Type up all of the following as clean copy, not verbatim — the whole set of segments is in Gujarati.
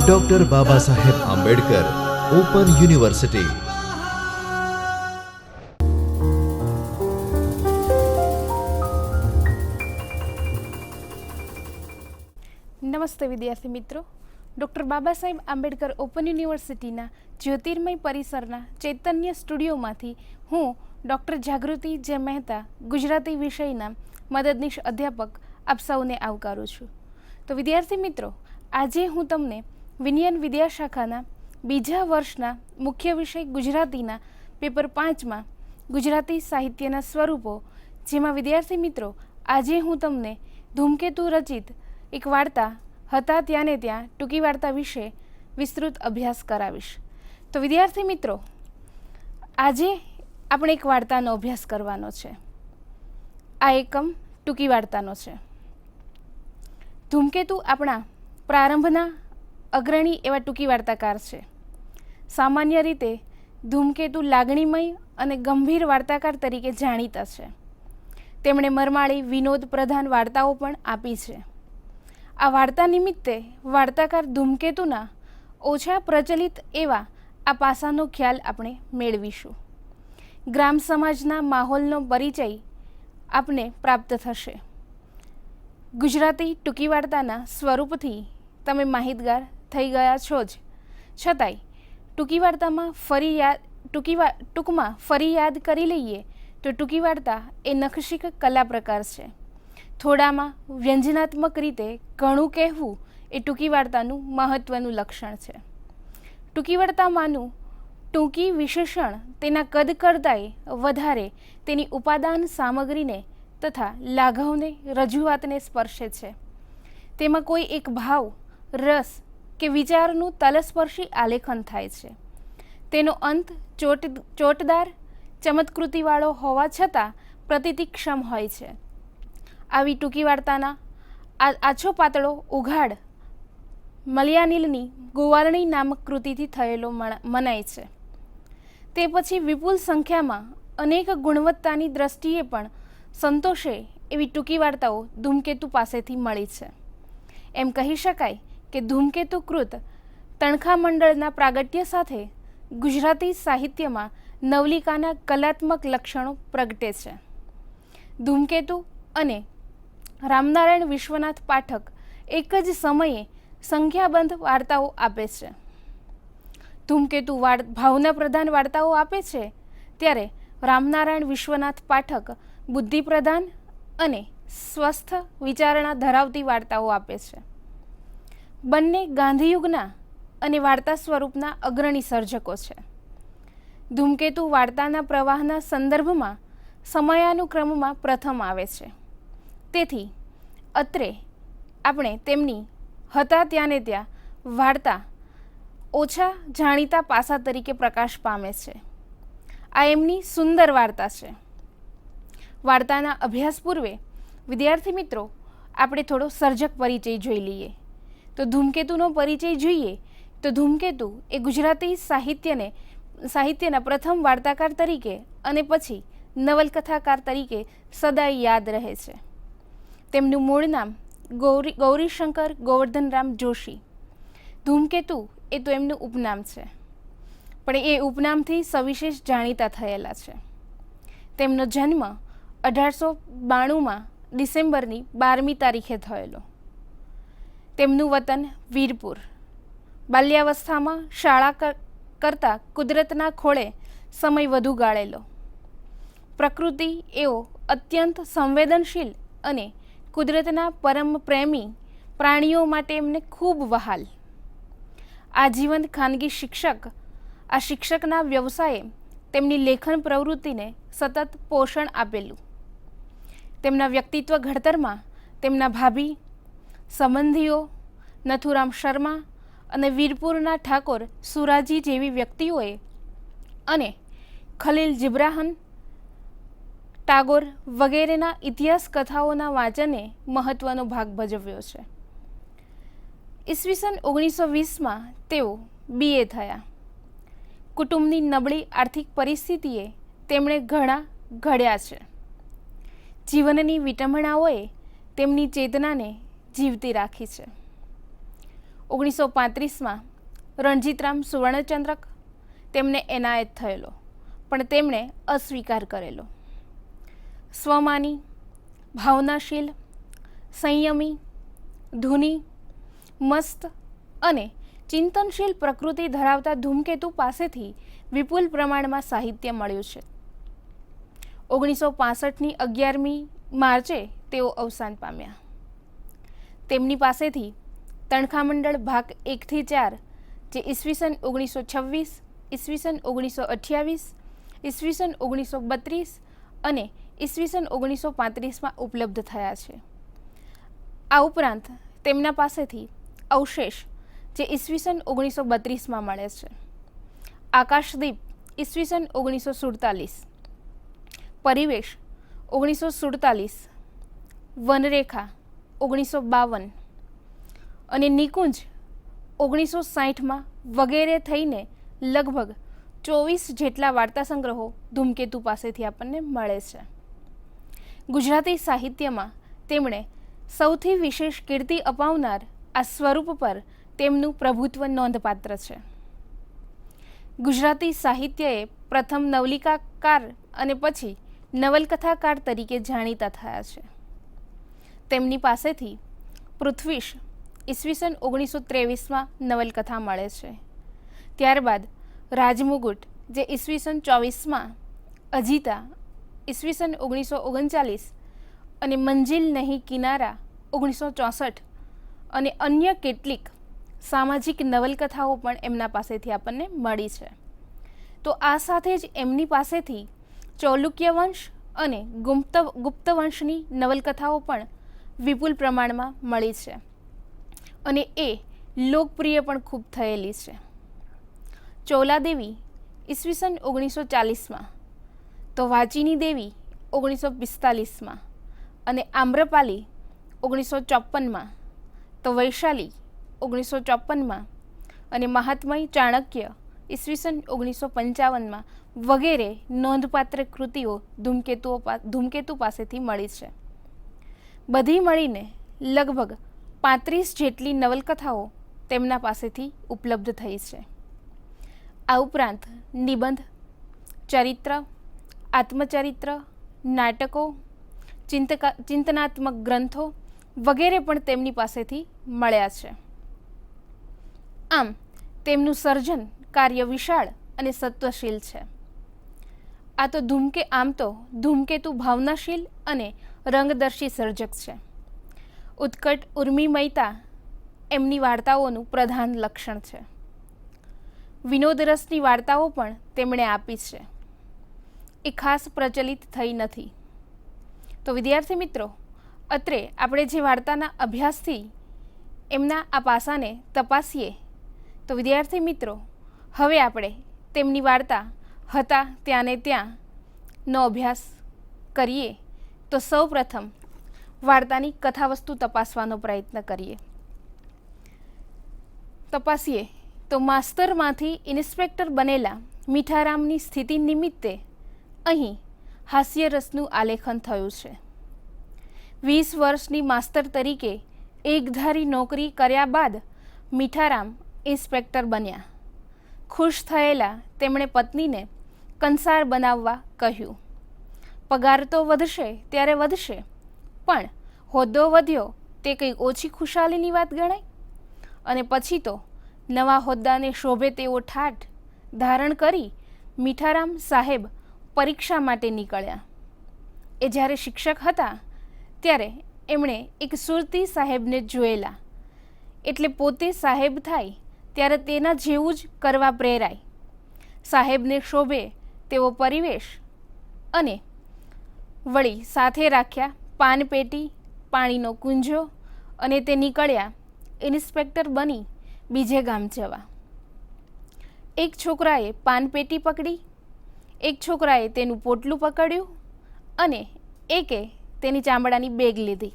Doctor Baba Saheb Ambedkar open university. નમસ્તે વિદ્યાર્થી મિત્રો, ડૉક્ટર બાબા સાહેબ આંબેડકર ઓપન યુનિવર્સિટીના જ્યોતિર્મય પરિસરના ચૈતન્ય સ્ટુડિયોમાંથી હું ડૉક્ટર જાગૃતિ જે મહેતા ગુજરાતી વિષયના મદદનીશ અધ્યાપક આપ સૌને આવકારું છું। તો વિદ્યાર્થી મિત્રો, આજે હું તમને વિનયન વિદ્યાશાખાના બીજા વર્ષના મુખ્ય વિષય ગુજરાતીના પેપર 5માં ગુજરાતી સાહિત્યના સ્વરૂપો, જેમાં વિદ્યાર્થી મિત્રો આજે હું તમને ધૂમકેતુ રચિત એક વાર્તા હતા ત્યાંને ત્યાં ટૂંકી વાર્તા વિશે વિસ્તૃત અભ્યાસ કરાવીશ। તો વિદ્યાર્થી મિત્રો, આજે આપણે એક વાર્તાનો અભ્યાસ કરવાનો છે। આ એકમ ટૂંકી વાર્તાનો છે। ધૂમકેતુ આપણા પ્રારંભના અગ્રણી એવા ટૂંકી વાર્તાકાર છે। સામાન્ય રીતે ધૂમકેતુ લાગણીમય અને ગંભીર વાર્તાકાર તરીકે જાણીતા છે। તેમણે મરમાળી વિનોદ પ્રધાન વાર્તાઓ પણ આપી છે। આ વાર્તા નિમિત્તે વાર્તાકાર ધૂમકેતુના ઓછા પ્રચલિત એવા આ પાસાનો ખ્યાલ આપણે મેળવીશું। ગ્રામ સમાજના માહોલનો પરિચય આપને પ્રાપ્ત થશે। ગુજરાતી ટૂંકી વાર્તાના સ્વરૂપથી તમે માહિતગાર થઈ ગયા છો જ, છતાંય ટૂંકી વાર્તામાં ટૂંકમાં ફરી યાદ કરી લઈએ તો ટૂંકી વાર્તા એ નખશીક કલા પ્રકાર છે। થોડામાં વ્યંજનાત્મક રીતે ઘણું કહેવું એ ટૂંકી વાર્તાનું મહત્ત્વનું લક્ષણ છે। ટૂંકી વાર્તામાંનું ટૂંકી વિશેષણ તેના કદ કરતાંય વધારે તેની ઉપાદાન સામગ્રીને તથા લાઘવને રજૂઆતને સ્પર્શે છે। તેમાં કોઈ એક ભાવ, રસ કે વિચારનું તલસ્પર્શી આલેખન થાય છે। તેનો અંત ચોટદાર ચમત્કૃતિવાળો હોવા છતાં પ્રતિતિક્ષમ હોય છે। આવી ટૂંકી વાર્તાના આછો પાતળો ઉઘાડ મલયાનિલની ગોવારણી નામક કૃતિથી થયેલો મનાય છે। તે પછી વિપુલ સંખ્યામાં અનેક ગુણવત્તાની દ્રષ્ટિએ પણ સંતોષે એવી ટૂંકી વાર્તાઓ ધૂમકેતુ પાસેથી મળી છે। એમ કહી શકાય કે ધૂમકેતુ કૃત તણખા મંડળના પ્રાગટ્ય સાથે ગુજરાતી સાહિત્યમાં નવલિકાના કલાત્મક લક્ષણો પ્રગટે છે। ધૂમકેતુ અને રામનારાયણ વિશ્વનાથ પાઠક એક જ સમયે સંખ્યાબંધ વાર્તાઓ આપે છે। ધૂમકેતુ ભાવના પ્રધાન વાર્તાઓ આપે છે, ત્યારે રામનારાયણ વિશ્વનાથ પાઠક બુદ્ધિ પ્રધાન અને સ્વસ્થ વિચારણા ધરાવતી વાર્તાઓ આપે છે। બંને ગાંધીયુગના અને વાર્તા સ્વરૂપના અગ્રણી સર્જકો છે। ધૂમકેતુ વાર્તાના પ્રવાહના સંદર્ભમાં સમયાનુક્રમમાં પ્રથમ આવે છે। તેથી અત્રે આપણે તેમની હતા ત્યાંને ત્યાં વાર્તા ઓછા જાણીતા પાસા તરીકે પ્રકાશ પામે છે। આ એમની સુંદર વાર્તા છે। વાર્તાના અભ્યાસ પૂર્વે વિદ્યાર્થી મિત્રો, આપણે થોડો સર્જક પરિચય જોઈ લઈએ। તો ધૂમકેતુનો પરિચય જોઈએ તો ધૂમકેતુ એ ગુજરાતી સાહિત્યના પ્રથમ વાર્તાકાર તરીકે અને પછી નવલકથાકાર તરીકે સદાય યાદ રહે છે। તેમનું મૂળ નામ ગૌરીશંકર ગોવર્ધનરામ જોશી। ધૂમકેતુ એ તો એમનું ઉપનામ છે, પણ એ ઉપનામથી સવિશેષ જાણીતા થયેલા છે। તેમનો જન્મ 1892માં ડિસેમ્બરની 12મી તારીખે થયેલો। તેમનું વતન વીરપુર। બાલ્યાવસ્થામાં શાળા કરતાં કુદરતના ખોળે સમય વધુ ગાળેલો। પ્રકૃતિ એવો અત્યંત સંવેદનશીલ અને કુદરતના પરમ પ્રેમી પ્રાણીઓ માટે એમને ખૂબ વહાલ। આજીવન ખાનગી આ શિક્ષકના વ્યવસાયે તેમની લેખન પ્રવૃત્તિને સતત પોષણ આપેલું। તેમના વ્યક્તિત્વ ઘડતરમાં તેમના ભાભી, સંબંધીઓ, નથુરામ શર્મા અને વીરપુરના ઠાકોર સુરાજી જેવી વ્યક્તિઓએ અને ખલીલ જિબ્રાહન, ટાગોર વગેરેના ઇતિહાસ કથાઓના વાંચને મહત્ત્વનો ભાગ ભજવ્યો છે। ઈસવીસન 1920માં તેઓ BA થયા। કુટુંબની નબળી આર્થિક પરિસ્થિતિએ તેમણે ઘણા ઘડ્યા છે। જીવનની વિટંબણાઓએ તેમની ચેતનાને જીવતી રાખી છે। 1935માં રણજીતરામ સુવર્ણચંદ્રક તેમને એનાયત થયેલો, પણ તેમણે અસ્વીકાર કરેલો. સ્વમાની, ભાવનાશીલ, સંયમી, ધૂની, મસ્ત અને ચિંતનશીલ પ્રકૃતિ ધરાવતા ધૂમકેતુ પાસેથી વિપુલ પ્રમાણમાં સાહિત્ય મળ્યું છે. 1965ની 11મી માર્ચે તેઓ અવસાન પામ્યા. તેમની પાસેથી તણખામંડળ ભાગ 1 થી 4, જે ઈસવીસન 1926, ઈસવીસન 1928, ઈસવીસન 1932 અને ઈસવીસન 1935માં ઉપલબ્ધ થયા છે. આ ઉપરાંત તેમના પાસેથી અવશેષ, જે ઈસવીસન 1932માં મળે છે, આકાશદીપ ઈસવીસન 1947, પરિવેશ 1947, વનરેખા 1952 અને નિકુંજ 1960માં વગેરે થઈને લગભગ 24 જેટલા વાર્તા સંગ્રહો ધૂમકેતુ પાસેથી આપણને મળે છે. ગુજરાતી સાહિત્યમાં તેમણે સૌથી વિશેષ કીર્તિ અપાવનાર આ સ્વરૂપ પર તેમનું પ્રભુત્વ નોંધપાત્ર છે. ગુજરાતી સાહિત્યએ પ્રથમ નવલિકાકાર અને પછી નવલકથાકાર તરીકે જાણીતા થયા છે. તેમની પાસેથી પૃથ્વીશ ઈસવીસન 1923માં નવલકથા મળે છે. ત્યારબાદ રાજમુગુટ, જે ઈસવીસન 24માં, અજીતા ઈસવીસન 1939 અને મંજિલ નહીં કિનારા 1964 અને અન્ય કેટલીક સામાજિક નવલકથાઓ પણ એમના પાસેથી આપણને મળી છે. તો આ સાથે જ એમની પાસેથી ચૌલુક્ય વંશ અને ગુપ્ત વંશની નવલકથાઓ પણ વિપુલ પ્રમાણમાં મળી છે અને એ લોકપ્રિય પણ ખૂબ થયેલી છે. ચોલાદેવી ઈસવીસન 1940માં, તો વાચીની દેવી 1945માં અને આમ્રપાલી 1954માં, તો વૈશાલી 1954માં અને મહાત્મય ચાણક્ય ઈસવીસન 1955માં વગેરે નોંધપાત્ર કૃતિઓ ધૂમકેતુ પાસેથી મળી છે. બધી મળીને લગભગ 35 જેટલી નવલકથાઓ તેમના પાસેથી ઉપલબ્ધ થઈ છે. આ ઉપરાંત નિબંધ, ચરિત્ર, આત્મચરિત્ર, નાટકો, ચિંતનાત્મક ગ્રંથો વગેરે પણ તેમની પાસેથી મળ્યા છે. આમ તેમનું સર્જન કાર્ય વિશાળ અને સત્વશીલ છે. આમ તો ધૂમકેતુ ભાવનાશીલ અને રંગદર્શી સર્જક છે. ઉત્કટ ઉર્મિમયતા એમની વાર્તાઓનું પ્રધાન લક્ષણ છે. વિનોદ રસની વાર્તાઓ પણ તેમણે આપી છે. એ ખાસ પ્રચલિત થઈ નથી. તો વિદ્યાર્થી મિત્રો, અત્રે આપણે જે વાર્તાના અભ્યાસથી એમના આ પાસાને તપાસીએ, તો વિદ્યાર્થી મિત્રો, હવે આપણે તેમની વાર્તા હતા ત્યાં ને ત્યાંનો અભ્યાસ કરીએ. તો સૌ પ્રથમ વાર્તાની કથાવસ્તુ તપાસવાનો પ્રયત્ન તપાસીએ તો માસ્તરમાંથી ઇન્સ્પેક્ટર બનેલા મીઠારામની સ્થિતિ નિમિત્તે અહીં હાસ્યરસનું આલેખન થયું છે. 20 વર્ષની માસ્તર તરીકે એકધારી નોકરી કર્યા બાદ મીઠારામ ઇન્સ્પેક્ટર બન્યા. ખુશ થયેલા તેમણે પત્નીને કંસાર બનાવવા કહ્યું. પગાર તો વધશે ત્યારે વધશે, પણ હોદ્દો વધ્યો તે કંઈ ઓછી ખુશાલીની વાત ગણાય. અને પછી તો નવા હોદ્દાને શોભે તેવો ઠાઠ ધારણ કરી મીઠારામ સાહેબ પરીક્ષા માટે નીકળ્યા. એ જ્યારે શિક્ષક હતા ત્યારે એમણે એક સુરતી સાહેબને જોયેલા, એટલે પોતે સાહેબ થાય ત્યારે તેના જેવું જ કરવા પ્રેરાય. સાહેબને શોભે તેવો પરિવેશ અને વળી સાથે રાખ્યા પાનપેટી, પાણીનો કુંજો અને તે નીકળ્યા ઇન્સ્પેક્ટર બની બીજે ગામ જવા. એક છોકરાએ પાનપેટી પકડી, એક છોકરાએ તેનું પોટલું પકડ્યું અને એકે તેની ચામડાની બેગ લીધી.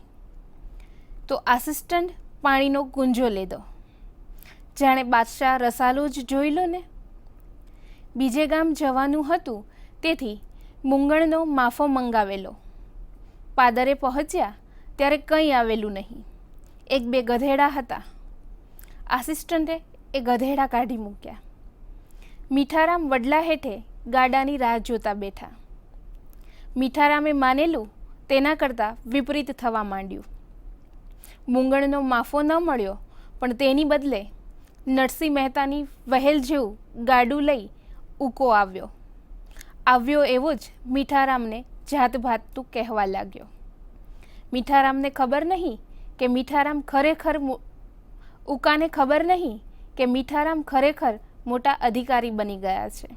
તો આસિસ્ટન્ટ પાણીનો કુંજો લીધો. જાણે બાદશાહ રસાલો જ જોઈ લો ને. બીજે ગામ જવાનું હતું તેથી મૂંગણનો માફો મંગાવેલો. પાદરે પહોંચ્યા ત્યારે કંઈ આવેલું નહીં. 1-2 ગધેડા હતા. આસિસ્ટન્ટે એ ગધેડા કાઢી મૂક્યા. મીઠારામ વડલા હેઠે ગાડાની રાહ જોતા બેઠા. મીઠારામે માનેલું તેના કરતાં વિપરીત થવા માંડ્યું. મૂંગણનો માફો ન મળ્યો, પણ તેની બદલે નરસિંહ મહેતાની વહેલ જેવું ગાડું લઈ ઉકો આવ્યો એવો જ મીઠારામને જાતભાતું કહેવા લાગ્યો. મીઠારામને ખબર નહીં કે મીઠારામ ખરેખર મોટા અધિકારી બની ગયા છે.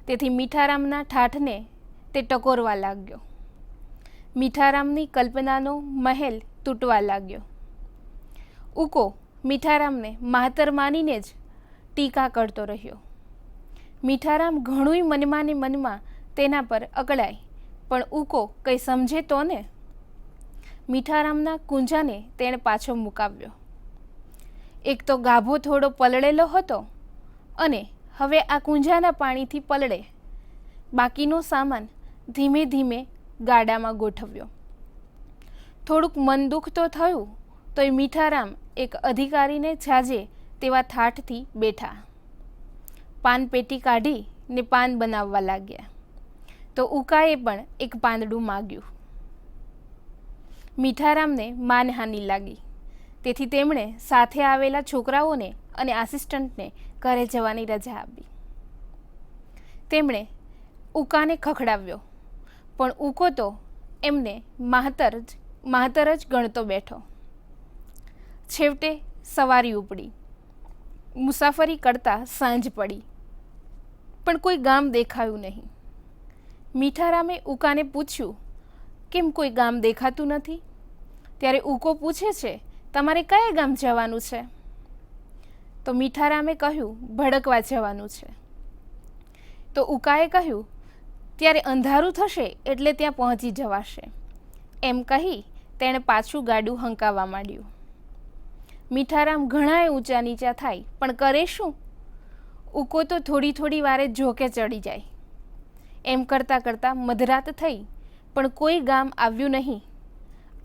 તેથી મીઠારામના ઠાઠને તે ટકોરવા લાગ્યો. મીઠારામની કલ્પનાનો મહેલ તૂટવા લાગ્યો. ઉકો મીઠારામને માતર માનીને જ ટીકા કરતો રહ્યો. મીઠારામ ઘણુંય મનમાં ને મનમાં તેના પર અકળાય, પણ ઉકો કંઈ સમજે તો ને. મીઠારામના કુંજાને તેણે પાછો મુકાવ્યો. એક તો ગાભો થોડો પલળેલો હતો અને હવે આ કુંજાના પાણીથી પલળે. બાકીનો સામાન ધીમે ધીમે ગાડામાં ગોઠવ્યો. થોડુંક મન દુઃખ તો થયું, તોય મીઠારામ એક અધિકારીને છાજે તેવા ઠાઠથી બેઠા. પાન પેટી કાઢી ને પાન બનાવવા લાગ્યા. તો ઉકાએ પણ એક પાંદડું માગ્યું. મીઠારામને માનહાનિ લાગી, તેથી તેમણે સાથે આવેલા છોકરાઓને અને આસિસ્ટન્ટને ઘરે જવાની રજા આપી. તેમણે ઉકાને ખખડાવ્યો, પણ ઉકો તો એમને માહતર જ ગણતો બેઠો. છેવટે સવારી ઉપડી. મુસાફરી કરતાં સાંજ પડી, પણ કોઈ ગામ દેખાયું નહીં. મીઠારામે ઉકાને પૂછ્યું, કેમ કોઈ ગામ દેખાતું નથી? ત્યારે ઉકો પૂછે છે, તમારે કયા ગામ જવાનું છે? તો મીઠારામે કહ્યું, ભડકવા જવાનું છે. તો ઉકાએ કહ્યું, ત્યારે અંધારું થશે એટલે ત્યાં પહોંચી જવાશે. એમ કહી તેણે પાછું ગાડું હંકાવવા માંડ્યું. મીઠારામ ઘણાએ ઊંચા નીચા થાય, પણ કરે શું? ઉકો તો થોડી વારે ઝોકે ચડી જાય. એમ કરતાં કરતાં મધરાત થઈ, પણ કોઈ ગામ આવ્યું નહીં.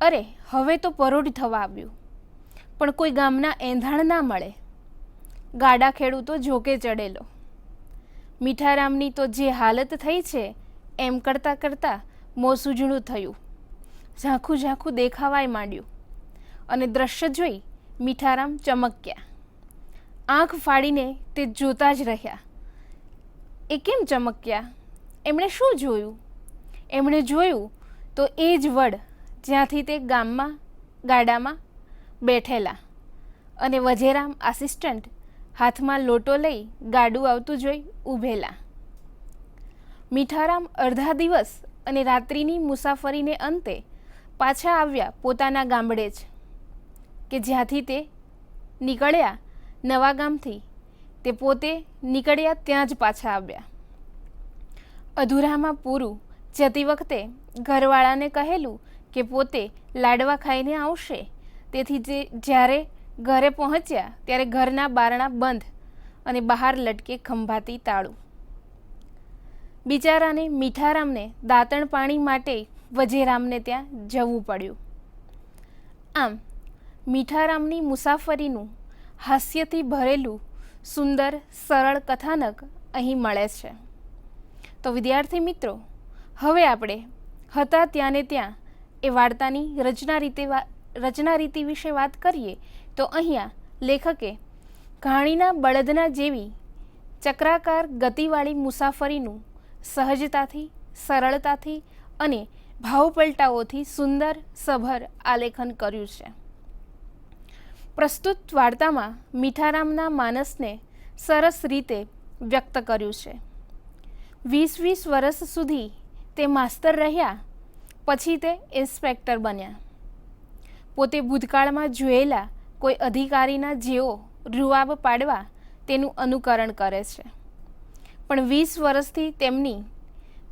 અરે, હવે તો પરોઢ થવા આવ્યું, પણ કોઈ ગામના એંધાણ ના મળે. ગાડા ખેડૂતો ઝોકે ચડેલો. મીઠારામની તો જે હાલત થઈ છે, એમ કરતાં કરતાં મોસૂજણું થયું. ઝાંખું દેખાવાય માંડ્યું અને દ્રશ્ય જોઈ મીઠારામ ચમક્યા. આંખ ફાડીને તે જોતા જ રહ્યા. એ કેમ ચમક્યા? એમણે શું જોયું? એમણે જોયું તો એ જ વડ જ્યાંથી તે ગાડામાં બેઠેલા અને વજેરામ આસિસ્ટન્ટ હાથમાં લોટો લઈ ગાડું આવતું જોઈ ઊભેલા. મીઠારામ અડધા દિવસ અને રાત્રિની મુસાફરીને અંતે પાછા આવ્યા પોતાના ગામડે જ, કે જ્યાંથી તે નીકળ્યા. નવા ગામથી તે પોતે નીકળ્યા ત્યાં જ પાછા આવ્યા. અધૂરામાં પૂરું જતી વખતે ઘરવાળાને કહેલું કે પોતે લાડવા ખાઈને આવશે, તેથી જ્યારે ઘરે પહોંચ્યા ત્યારે ઘરના બારણા બંધ અને બહાર લટકે ખંભાતી તાળું. બિચારાને મીઠારામને દાંતણ પાણી માટે વજેરામને ત્યાં જવું પડ્યું. આમ મીઠારામની મુસાફરીનું હાસ્યથી ભરેલું સુંદર સરળ કથાનક અહીં મળે છે. તો વિદ્યાર્થી મિત્રો, હવે આપણે હતા ત્યાંને ત્યાં એ વાર્તાની રચના રીતિ વિશે વાત કરીએ તો અહીંયા લેખકે ઘાણીના બળદના જેવી ચક્રાકાર ગતિવાળી મુસાફરીનું સહજતાથી, સરળતાથી અને ભાવપલટાઓથી સુંદર સભર આલેખન કર્યું છે. પ્રસ્તુત વાર્તામાં મીઠારામના માનસને સરસ રીતે વ્યક્ત કર્યું છે. 20 વર્ષ સુધી તે માસ્તર રહ્યા, પછી તે ઇન્સ્પેક્ટર બન્યા. પોતે ભૂતકાળમાં જોયેલા કોઈ અધિકારીના જેવો રૂઆબ પાડવા તેનું અનુકરણ કરે છે, પણ 20 વર્ષથી તેમની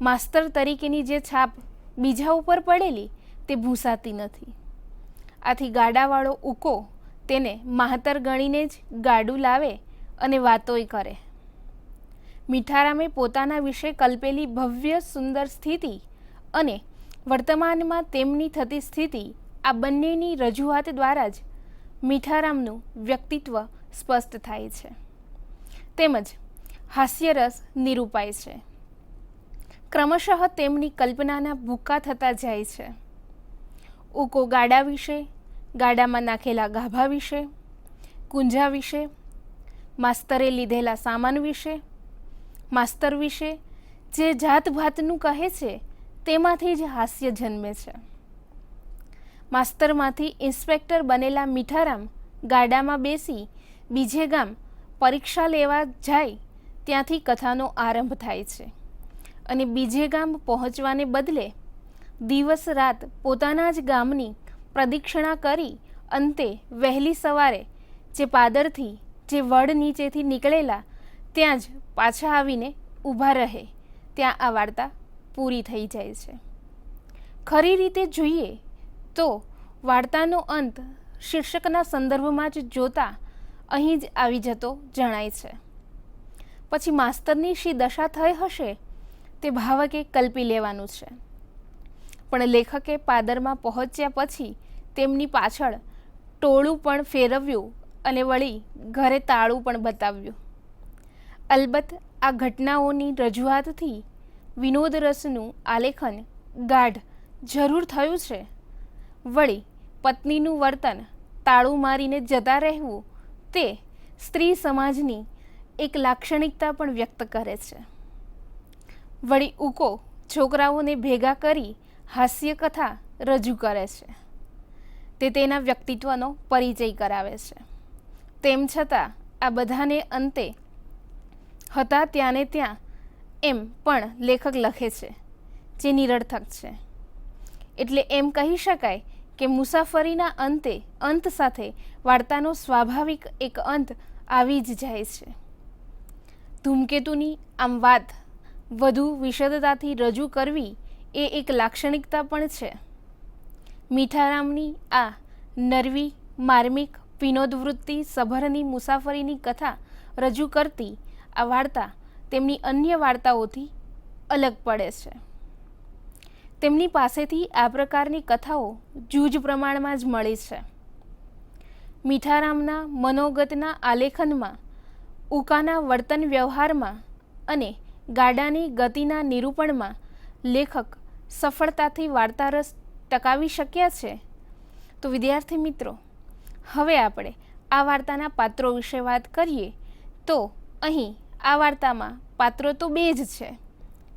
માસ્તર તરીકેની જે છાપ બીજા ઉપર પડેલી તે ભૂંસાતી નથી. આથી ગાડાવાળો ઉકો તેને માહતર ગણીને જ ગાડું લાવે અને વાતોય કરે. મીઠારામે પોતાના વિશે કલ્પેલી ભવ્ય સુંદર સ્થિતિ અને વર્તમાનમાં તેમની થતી સ્થિતિ, આ બંનેની રજૂઆત દ્વારા જ મીઠારામનું વ્યક્તિત્વ સ્પષ્ટ થાય છે, તેમજ હાસ્યરસ નિરૂપાય છે. ક્રમશઃ તેમની કલ્પનાના ભૂક્કા થતા જાય છે. ઉકો ગાડા વિશે, ગાડામાં નાખેલા ગાભા વિશે, કુંજા વિશે, માસ્તરે લીધેલા સામાન વિશે, માસ્તર વિશે જે જાત ભાતનું કહે છે તેમાંથી જ હાસ્ય જન્મે છે. માસ્તરમાંથી ઇન્સ્પેક્ટર બનેલા મીઠારામ ગાડામાં બેસી બીજે ગામ પરીક્ષા લેવા જાય ત્યાંથી કથાનો આરંભ થાય છે અને બીજે ગામ પહોંચવાને બદલે દિવસ રાત પોતાના જ ગામની પ્રદક્ષિણા કરી અંતે વહેલી સવારે જે પાદરથી જે વડ નીચેથી નીકળેલા ત્યાં જ પાછા આવીને ઊભા રહે, ત્યાં આ વાર્તા પૂરી થઈ જાય છે. ખરી રીતે જોઈએ તો વાર્તાનો અંત શીર્ષકના સંદર્ભમાં જ જોતા અહીં જ આવી જતો જણાય છે. પછી માસ્તરની શી દશા થઈ હશે તે ભાવકે કલ્પી લેવાનું છે, પણ લેખકે પાદરમાં પહોંચ્યા પછી તેમની પાછળ ટોળું પણ ફેરવ્યું અને વળી ઘરે તાળું પણ બતાવ્યું. અલબત્ત આ ઘટનાઓની રજૂઆતથી વિનોદ રસનું આલેખન ગાઢ જરૂર થયું છે. વળી પત્નીનું વર્તન તાળું મારીને જતા રહેવું તે સ્ત્રી સમાજની એક લાક્ષણિકતા પણ વ્યક્ત કરે છે. વળી ઉકો છોકરાઓને ભેગા કરી હાસ્ય કથા રજૂ કરે છે, તે તેના વ્યક્તિત્વનો પરિચય કરાવે છે. તેમ છતાં આ બધાને અંતે હતા ત્યાંને ત્યાં એમ પણ લેખક લખે છે જે નિરર્થક છે. એટલે એમ કહી શકાય કે મુસાફરીના અંત સાથે વાર્તાનો સ્વાભાવિક એક અંત આવી જ જાય છે. ધૂમકેતુની આમ વાત વધુ વિશદતાથી રજૂ કરવી એ એક લાક્ષણિકતા પણ છે. મીઠારામની આ નરવી, માર્મિક, વિનોદવૃત્તિ સભરની મુસાફરીની કથા રજૂ કરતી આ વાર્તા તેમની અન્ય વાર્તાઓથી અલગ પડે છે. તેમની પાસેથી આ પ્રકારની કથાઓ જૂજ પ્રમાણમાં જ મળી છે. મીઠારામના મનોગતના આલેખનમાં, ઉકાના વર્તન વ્યવહારમાં અને ગાડાની ગતિના નિરૂપણમાં લેખક સફળતાથી વાર્તારસ ટકાવી શક્યા છે. તો વિદ્યાર્થી મિત્રો, હવે આપણે આ વાર્તાના પાત્રો વિશે વાત કરીએ તો અહીં આ વાર્તામાં પાત્રો તો બે જ છે,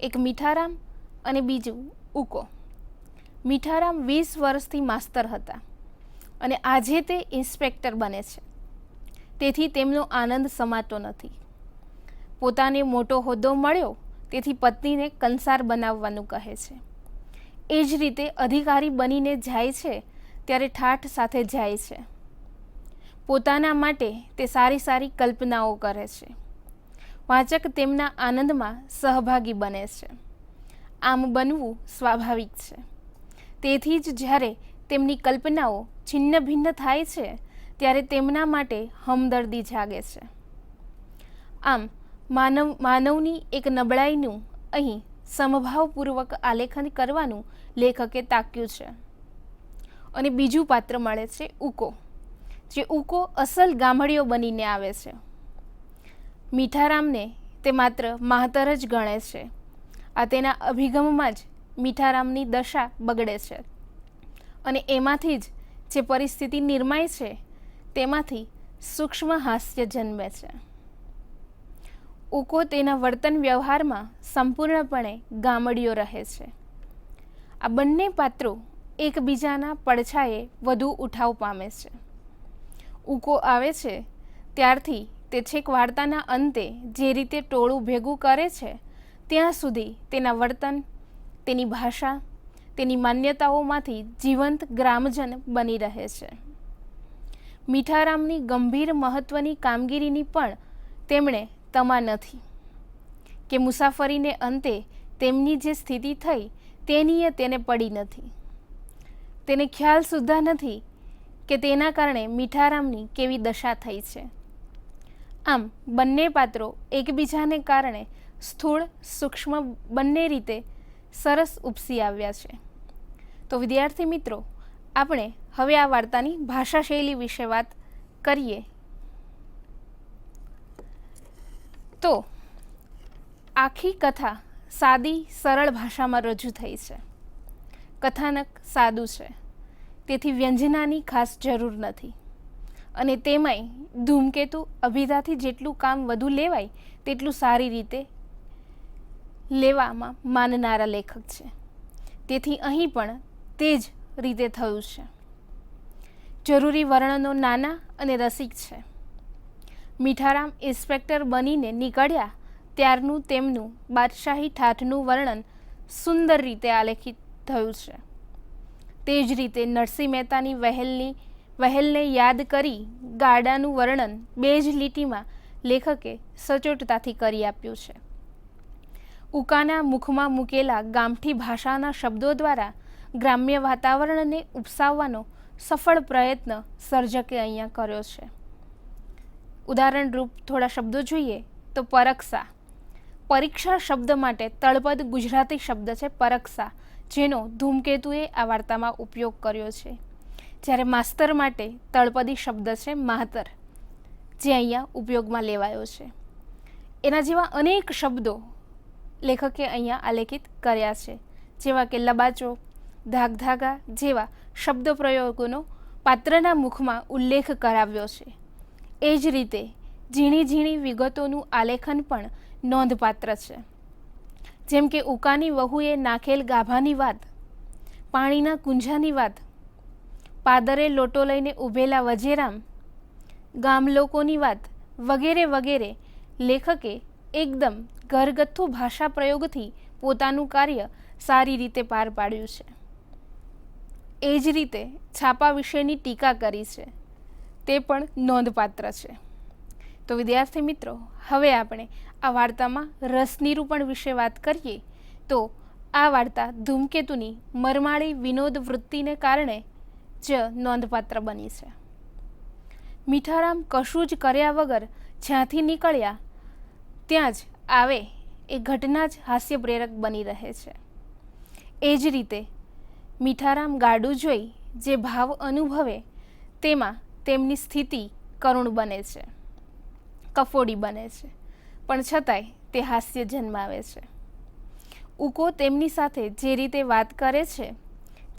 એક મીઠારામ અને બીજું ઉકો. મીઠારામ 20 વર્ષથી માસ્તર હતા અને આજે તે ઇન્સ્પેક્ટર બને છે, તેથી તેમનો આનંદ સમાતો નથી. પોતાને મોટો હોદ્દો મળ્યો તેથી પત્નીને કંસાર બનાવવાનું કહે છે. એ જ રીતે અધિકારી બનીને જાય છે ત્યારે ઠાઠ સાથે જાય છે. પોતાના માટે તે સારી સારી કલ્પનાઓ કરે છે. વાચક તેમના આનંદમાં સહભાગી બને છે. આમ બનવું સ્વાભાવિક છે. તેથી જ જ્યારે તેમની કલ્પનાઓ છિન્ન ભિન્ન થાય છે ત્યારે તેમના માટે હમદર્દી જાગે છે. આમ માનવની એક નબળાઈનું અહીં સમભાવપૂર્વક આલેખન કરવાનું લેખકે તાક્યું છે. અને બીજું પાત્ર મળે છે ઉકો, જે ઉકો અસલ ગામડિયો બનીને આવે છે. મીઠારામને તે માત્ર માહતર જ ગણે છે. આ તેના અભિગમમાં જ મીઠારામની દશા બગડે છે અને એમાંથી જ જે પરિસ્થિતિ નિર્માય છે તેમાંથી સૂક્ષ્મ હાસ્ય જન્મે છે. ઉકો તેના વર્તન વ્યવહારમાં સંપૂર્ણપણે ગામડિયો રહે છે. આ બંને પાત્રો એકબીજાના પડછાયે વધુ ઉઠાવ પામે છે. ઉકો આવે છે ત્યારથી તે છેક વાર્તાના અંતે જે રીતે ટોળું ભેગું કરે છે ત્યાં સુધી તેના વર્તન, તેની ભાષા, તેની માન્યતાઓમાંથી જીવંત ગ્રામજન બની રહે છે. મીઠારામની ગંભીર મહત્વની કામગીરીની પણ તેમણે તમા નથી કે મુસાફરીને અંતે તેમની જે સ્થિતિ થઈ તેનીએ તેને પડી નથી. તેને ખ્યાલ સુદ્ધા નથી કે તેના કારણે મીઠારામની કેવી દશા થઈ છે. આમ બંને પાત્રો એકબીજાને કારણે સ્થૂળ, સૂક્ષ્મ બંને રીતે સરસ ઉપસી આવ્યા છે. તો વિદ્યાર્થી મિત્રો, આપણે હવે આ વાર્તાની ભાષા શૈલી વિશે વાત કરીએ તો આખી કથા સાદી સરળ ભાષામાં રજૂ થઈ છે. કથાનક સાદું છે, તેથી વ્યંજનાની ખાસ જરૂર નથી. અને તેમાંય ધૂમકેતુ અભિધાથી જેટલું કામ વધુ લેવાય તેટલું સારી રીતે લેવામાં માનનારા લેખક છે. તેથી અહીં પણ તે જ રીતે થયું છે. જરૂરી વર્ણનો નાના અને રસિક છે. મીઠારામ ઇન્સ્પેક્ટર બનીને નીકળ્યા ત્યારનું તેમનું બાદશાહી ઠાઠનું વર્ણન સુંદર રીતે આલેખિત થયું છે. તે જ રીતે નરસિંહ મહેતાની વહેલને યાદ કરી ગાડાનું વર્ણન 2 જ લીટીમાં લેખકે સચોટતાથી કરી આપ્યું છે. ઉકાના મુખમાં મૂકેલા ગામઠી ભાષાના શબ્દો દ્વારા ગ્રામ્ય વાતાવરણને ઉપસાવવાનો સફળ પ્રયત્ન સર્જકે અહીંયા કર્યો છે. ઉદાહરણ રૂપ થોડા શબ્દો જોઈએ તો પરીક્ષા. પરીક્ષા શબ્દ માટે તળપદ ગુજરાતી શબ્દ છે પરીક્ષા, જેનો ધૂમકેતુએ આ વાર્તામાં ઉપયોગ કર્યો છે. જ્યારે માસ્તર માટે તળપદી શબ્દ છે માતર, જે અહીંયા ઉપયોગમાં લેવાયો છે. એના જેવા અનેક શબ્દો લેખકે અહીંયા આલેખિત કર્યા છે, જેવા કે લબાચો, ધાગધાગા જેવા શબ્દ પ્રયોગોનો પાત્રના મુખમાં ઉલ્લેખ કરાવ્યો છે. એ જ રીતે ઝીણી ઝીણી વિગતોનું આલેખન પણ નોંધપાત્ર છે. જેમ કે ઉકાની વહુએ નાખેલ ગાભાની વાત, પાણીના કુંજાની વાત, પાદરે લોટો લઈને ઊભેલા વજેરામ, ગામ લોકોની વાત વગેરે વગેરે લેખકે એકદમ ઘરગથ્થુ ભાષા પ્રયોગથી પોતાનું કાર્ય સારી રીતે પાર પાડ્યું છે. એ જ રીતે છાપા વિશેની ટીકા કરી છે, તે પણ નોંધપાત્ર છે. તો વિદ્યાર્થી મિત્રો, હવે આપણે આ વાર્તામાં રસ નિરૂપણ વિશે વાત કરીએ તો આ વાર્તા ધૂમકેતુની મરમાળી વિનોદ વૃત્તિને કારણે જ નોંધપાત્ર બની છે. મીઠારામ કશું જ કર્યા વગર જ્યાંથી નીકળ્યા ત્યાં જ આવે એ ઘટના જ હાસ્ય પ્રેરક બની રહે છે. એ જ રીતે મીઠારામ ગાડું જોઈ જે ભાવ અનુભવે તેમાં તેમની સ્થિતિ કરુણ બને છે, કફોડી બને છે, પણ છતાંય તે હાસ્ય જન્માવે છે. ઉકો તેમની સાથે જે રીતે વાત કરે છે,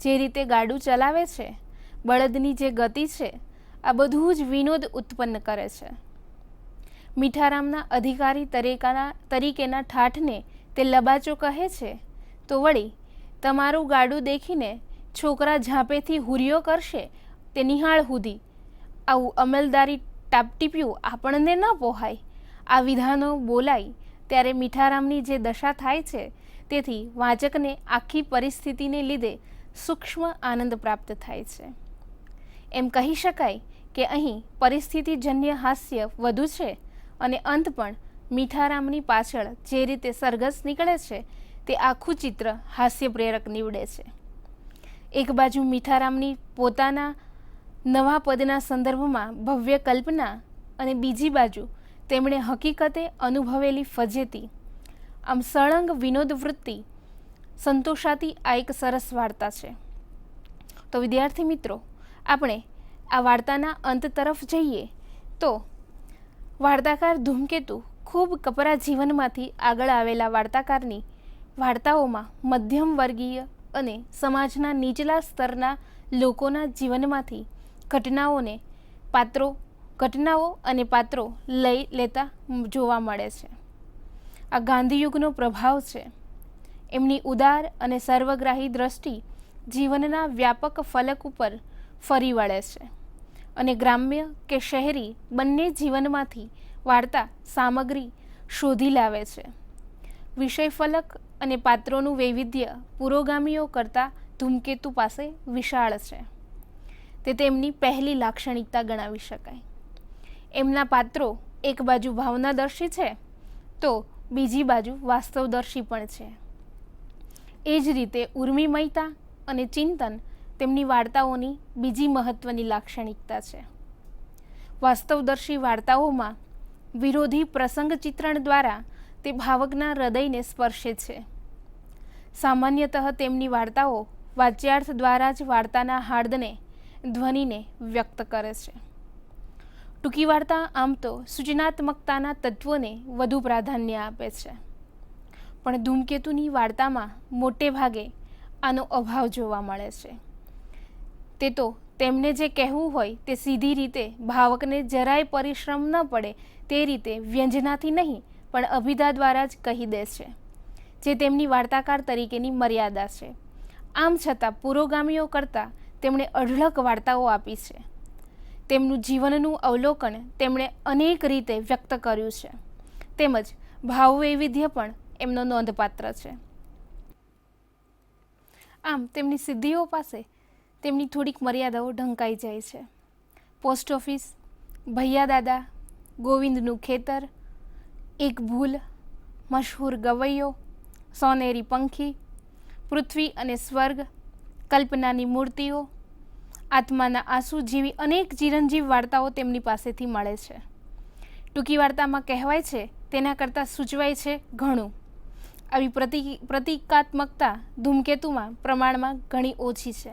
જે રીતે ગાડું ચલાવે છે, બળદની જે ગતિ છે, આ બધું જ વિનોદ ઉત્પન્ન કરે છે. મીઠારામના અધિકારી તરીકેના ઠાઠને તે લબાચો કહે છે તો વળી તમારું ગાડું દેખીને છોકરા ઝાંપેથી હુરિયો કરશે તે નિહાળ સુધી આવું અમલદારી ટાપટીપ્યું આપણને ન પોહાય. આ વિધાનો બોલાય ત્યારે મીઠારામની જે દશા થાય છે તેથી વાચકને આખી પરિસ્થિતિને લીધે સૂક્ષ્મ આનંદ પ્રાપ્ત થાય છે. એમ કહી શકાય કે અહીં પરિસ્થિતિજન્ય હાસ્ય વધુ છે અને અંત પણ મીઠારામની પાછળ જે રીતે સરઘસ નીકળે છે તે આખું ચિત્ર હાસ્ય પ્રેરક નીવડે છે. એક બાજુ મીઠારામની પોતાના નવા પદના સંદર્ભમાં ભવ્ય કલ્પના અને બીજી બાજુ તેમણે હકીકતે અનુભવેલી ફજેતી, આમ સળંગ વિનોદ વૃત્તિ સંતોષાતી આ એક સરસ વાર્તા છે. તો વિદ્યાર્થી મિત્રો, આપણે આ વાર્તાના અંત તરફ જઈએ તો વાર્તાકાર ધૂમકેતુ ખૂબ કપરા જીવનમાંથી આગળ આવેલા વાર્તાકારની વાર્તાઓમાં મધ્યમ વર્ગીય અને સમાજના નીચલા સ્તરના લોકોના જીવનમાંથી ઘટનાઓ અને પાત્રો લઈ લેતા જોવા મળે છે. આ ગાંધીયુગનો પ્રભાવ છે. એમની ઉદાર અને સર્વગ્રાહી દ્રષ્ટિ જીવનના વ્યાપક ફલક ઉપર ફરી વળે છે અને ગ્રામ્ય કે શહેરી બંને જીવનમાંથી વાર્તા સામગ્રી શોધી લાવે છે. વિષય ફલક અને પાત્રોનું વૈવિધ્ય પુરોગામીઓ કરતાં ધૂમકેતુ પાસે વિશાળ છે. તે તેમની પહેલી લાક્ષણિકતા ગણાવી શકાય. એમના પાત્રો એક બાજુ ભાવનાદર્શી છે તો બીજી બાજુ વાસ્તવદર્શી પણ છે. એ જ રીતે ઉર્મિમયતા અને ચિંતન તેમની વાર્તાઓની બીજી મહત્વની લાક્ષણિકતા છે. વાસ્તવદર્શી વાર્તાઓમાં વિરોધી પ્રસંગ ચિત્રણ દ્વારા તે ભાવકના હૃદયને સ્પર્શે છે. સામાન્યતઃ તેમની વાર્તાઓ વાચ્યાર્થ દ્વારા જ વાર્તાના હાર્દને ધ્વનિને વ્યક્ત કરે છે. ટૂંકી વાર્તા આમ તો સૂચનાત્મકતાના તત્વોને વધુ પ્રાધાન્ય આપે છે, પણ ધૂમકેતુની વાર્તામાં મોટે ભાગે આનો અભાવ જોવા મળે છે. તે તો તેમને જે કહેવું હોય તે સીધી રીતે ભાવકને જરાય પરિશ્રમ ન પડે તે રીતે વ્યંજનાથી નહીં પણ અભિધા દ્વારા જ કહી દે છે, જે તેમની વાર્તાકાર તરીકેની મર્યાદા છે. આમ છતાં પુરોગામીઓ કરતાં તેમણે અઢળક વાર્તાઓ આપી છે. તેમનું જીવનનું અવલોકન તેમણે અનેક રીતે વ્યક્ત કર્યું છે, તેમજ ભાવવૈવિધ્ય પણ એમનો નોંધપાત્ર છે. આમ તેમની સિદ્ધિઓ પાસે તેમની થોડીક મર્યાદાઓ ઢંકાઈ જાય છે. પોસ્ટ ઓફિસ, ભૈયા દાદા, ગોવિંદનું ખેતર, એક ભૂલ, મશહૂર ગવૈયો, સોનેરી પંખી, પૃથ્વી અને સ્વર્ગ, કલ્પનાની મૂર્તિઓ, આત્માના આંસુ જેવી અનેક ચિરંજીવ વાર્તાઓ તેમની પાસેથી મળે છે. ટૂંકી વાર્તામાં કહેવાય છે તેના કરતાં સૂચવાય છે ઘણું. આવી પ્રતિકાત્મકતા ધૂમકેતુમાં પ્રમાણમાં ઘણી ઓછી છે.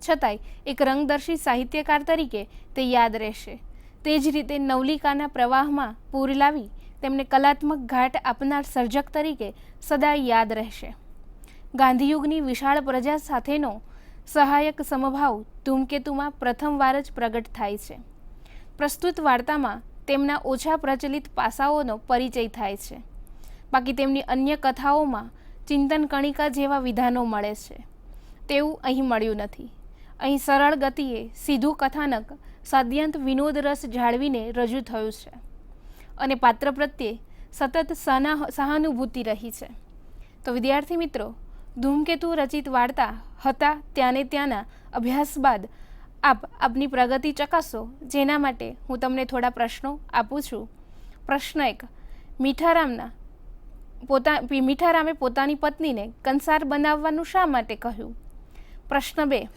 છતાંય એક રંગદર્શી સાહિત્યકાર તરીકે તે યાદ રહેશે. તે જ રીતે નવલિકાના પ્રવાહમાં પૂર લાવી તેમને કલાત્મક ઘાટ આપનાર સર્જક તરીકે સદાય યાદ રહેશે. ગાંધીયુગની વિશાળ પ્રજા સાથેનો સહાયક સમભાવ ધૂમકેતુમાં પ્રથમવાર જ પ્રગટ થાય છે. પ્રસ્તુત વાર્તામાં તેમના ઓછા પ્રચલિત પાસાઓનો પરિચય થાય છે. બાકી તેમની અન્ય કથાઓમાં ચિંતન કણિકા જેવા વિધાનો મળે છે. તેવું અહીં મળ્યું નથી. અહીં સરળ ગતિએ સીધું કથાનક સાદ્યંત વિનોદ રસ જાળવીને રજૂ થયું છે અને પાત્ર પ્રત્યે સતત સહાનુભૂતિ રહી છે. તો વિદ્યાર્થી મિત્રો, ધૂમકેતુ રચિત વાર્તા હતા ત્યાંને ત્યાંના અભ્યાસ બાદ આપની પ્રગતિ ચકાસો, જેના માટે હું તમને થોડા પ્રશ્નો આપું છું. પ્રશ્ન 1. મીઠારામે પોતાની પત્નીને કંસાર બનાવવાનું શા માટે કહ્યું? પ્રશ્ન 2.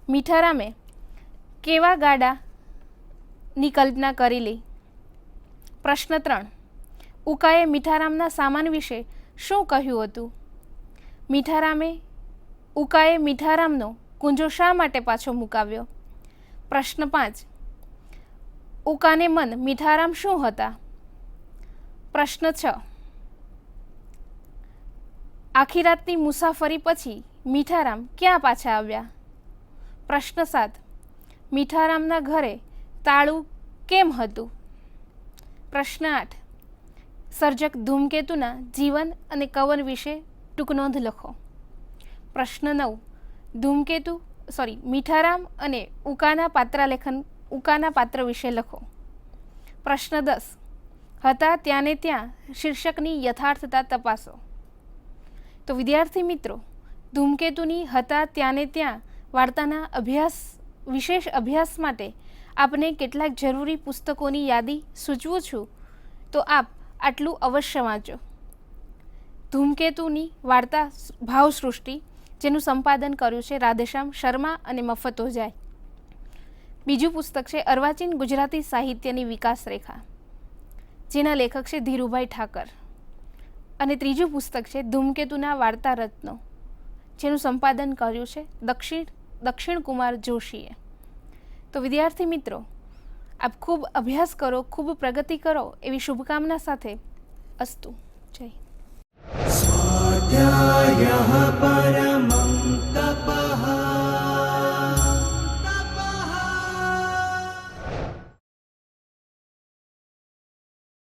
મીઠારામે કેવા ગાડાની કલ્પના કરેલી? પ્રશ્ન 3. ઉકાએ મીઠારામના સામાન વિશે શું કહ્યું હતું? ઉકાએ મીઠારામનો કુંજો શા માટે પાછો મુકાવ્યો? પ્રશ્ન 5. ઉકાને મન મીઠારામ શું હતા? પ્રશ્ન 6. આખી રાતની મુસાફરી પછી મીઠારામ ક્યાં પાછા આવ્યા? પ્રશ્ન 7. મીઠારામના ઘરે તાળું કેમ હતું? પ્રશ્ન 8. સર્જક ધૂમકેતુના જીવન અને કવન વિશે ટૂંકનોંધ લખો. પ્રશ્ન 9. મીઠારામ અને ઉકાના પાત્ર વિશે લખો. પ્રશ્ન 10. હતા ત્યાંને ત્યાં શીર્ષકની યથાર્થતા તપાસો. તો વિદ્યાર્થી મિત્રો, ધૂમકેતુની હતા ત્યાંને ત્યાં વાર્તાના વિશેષ અભ્યાસ માટે આપને કેટલાક જરૂરી પુસ્તકોની યાદી સૂચવું છું, તો આપ આટલું અવશ્ય વાંચો. ધૂમકેતુની વાર્તા ભાવસૃષ્ટિ, જેનું સંપાદન કર્યું છે રાધેશ્યામ શર્મા અને મફત ઓઝાએ. બીજું પુસ્તક છે અર્વાચીન ગુજરાતી સાહિત્યની વિકાસ રેખા, જેના લેખક છે ધીરુભાઈ ઠાકર. અને ત્રીજું પુસ્તક છે ધૂમકેતુના વાર્તા રત્નો, જેનું સંપાદન કર્યું છે દક્ષિણ કુમાર જોશીએ. તો વિદ્યાર્થી મિત્રો, આપ ખૂબ અભ્યાસ કરો, ખૂબ પ્રગતિ કરો એવી શુભકામના સાથે અસ્તુ. જય. સ્વાધ્યાયઃ પરમઃ